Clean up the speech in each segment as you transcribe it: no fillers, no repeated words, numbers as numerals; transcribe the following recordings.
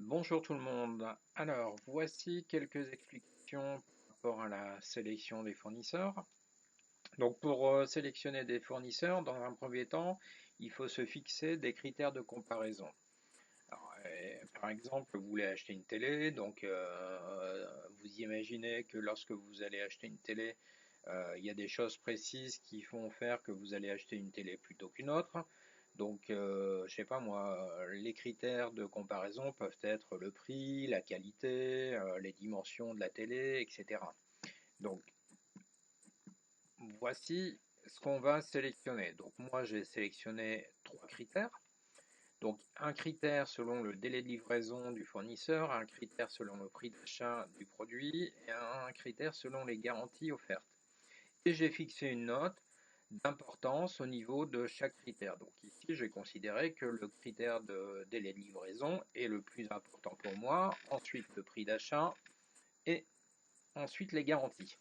Bonjour tout le monde. Alors, voici quelques explications par rapport à la sélection des fournisseurs. Donc, pour sélectionner des fournisseurs, dans un premier temps, il faut se fixer des critères de comparaison. Alors, par exemple, vous voulez acheter une télé, donc vous imaginez que lorsque vous allez acheter une télé, il y a des choses précises qui vont faire que vous allez acheter une télé plutôt qu'une autre. Donc, je sais pas moi, les critères de comparaison peuvent être le prix, la qualité, les dimensions de la télé, etc. Donc, voici ce qu'on va sélectionner. Donc, moi, j'ai sélectionné trois critères. Donc, un critère selon le délai de livraison du fournisseur, un critère selon le prix d'achat du produit et un critère selon les garanties offertes. Et j'ai fixé une note d'importance au niveau de chaque critère. Donc ici, j'ai considéré que le critère de délai de livraison est le plus important pour moi, ensuite le prix d'achat et ensuite les garanties.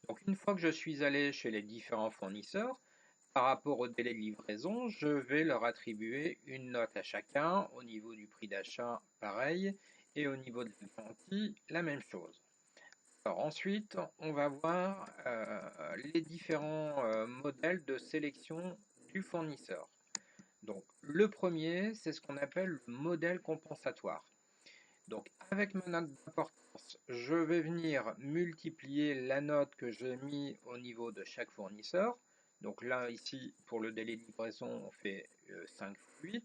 Donc une fois que je suis allé chez les différents fournisseurs, par rapport au délai de livraison, je vais leur attribuer une note à chacun, au niveau du prix d'achat, pareil, et au niveau de la garantie, la même chose. Alors ensuite, on va voir les différents modèles de sélection du fournisseur. Donc le premier, c'est ce qu'on appelle le modèle compensatoire. Donc avec ma note d'importance, je vais venir multiplier la note que j'ai mis au niveau de chaque fournisseur. Donc là, ici, pour le délai de livraison, on fait 5 fois 8.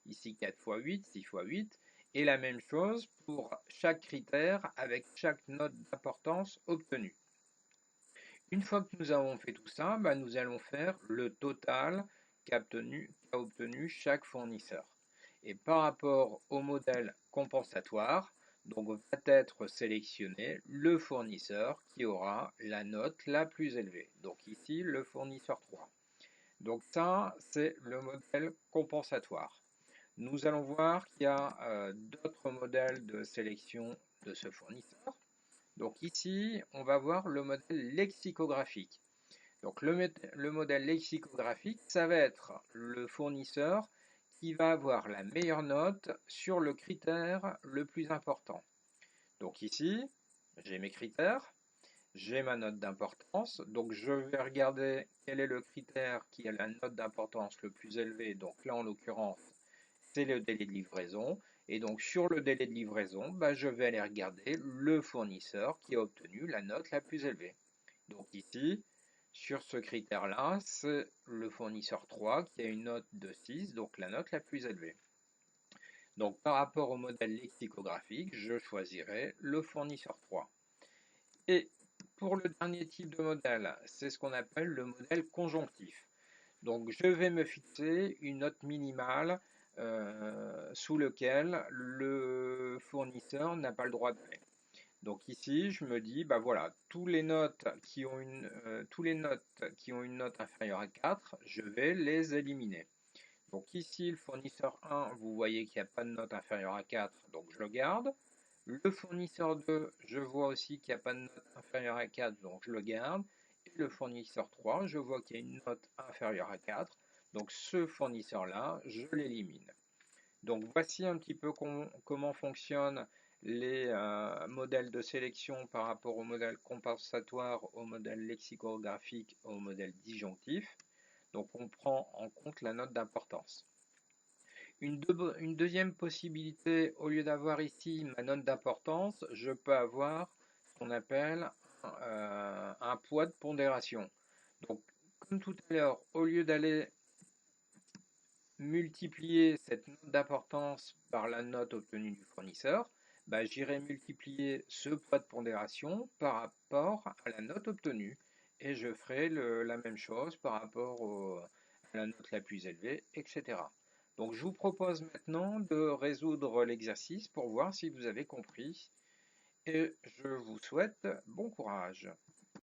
Ici, 4 fois 8, 6 fois 8. Et la même chose pour chaque critère avec chaque note d'importance obtenue. Une fois que nous avons fait tout ça, nous allons faire le total qu'a obtenu chaque fournisseur. Et par rapport au modèle compensatoire, donc va être sélectionné le fournisseur qui aura la note la plus élevée. Donc ici, le fournisseur 3. Donc ça, c'est le modèle compensatoire. Nous allons voir qu'il y a d'autres modèles de sélection de ce fournisseur. Donc ici, on va voir le modèle lexicographique. Donc le modèle lexicographique, ça va être le fournisseur qui va avoir la meilleure note sur le critère le plus important. Donc ici, j'ai mes critères, j'ai ma note d'importance, donc je vais regarder quel est le critère qui a la note d'importance le plus élevée. Donc là, en l'occurrence, c'est le délai de livraison. Et donc sur le délai de livraison, je vais aller regarder le fournisseur qui a obtenu la note la plus élevée. Donc ici, sur ce critère-là, c'est le fournisseur 3 qui a une note de 6, donc la note la plus élevée. Donc par rapport au modèle lexicographique, je choisirai le fournisseur 3. Et pour le dernier type de modèle, c'est ce qu'on appelle le modèle conjonctif. Donc je vais me fixer une note minimale sous lequel le fournisseur n'a pas le droit d'aller. Donc ici, je me dis, voilà, tous les notes qui ont une note inférieure à 4, je vais les éliminer. Donc ici, le fournisseur 1, vous voyez qu'il n'y a pas de note inférieure à 4, donc je le garde. Le fournisseur 2, je vois aussi qu'il n'y a pas de note inférieure à 4, donc je le garde. Et le fournisseur 3, je vois qu'il y a une note inférieure à 4, donc ce fournisseur-là, je l'élimine. Donc voici un petit peu comment fonctionnent les modèles de sélection par rapport au modèle compensatoire, au modèle lexicographique, au modèle disjonctif. Donc on prend en compte la note d'importance. Une deuxième possibilité, au lieu d'avoir ici ma note d'importance, je peux avoir ce qu'on appelle un poids de pondération. Donc comme tout à l'heure, au lieu d'aller multiplier cette note d'importance par la note obtenue du fournisseur, j'irai multiplier ce poids de pondération par rapport à la note obtenue. Et je ferai la même chose par rapport à la note la plus élevée, etc. Donc je vous propose maintenant de résoudre l'exercice pour voir si vous avez compris. Et je vous souhaite bon courage.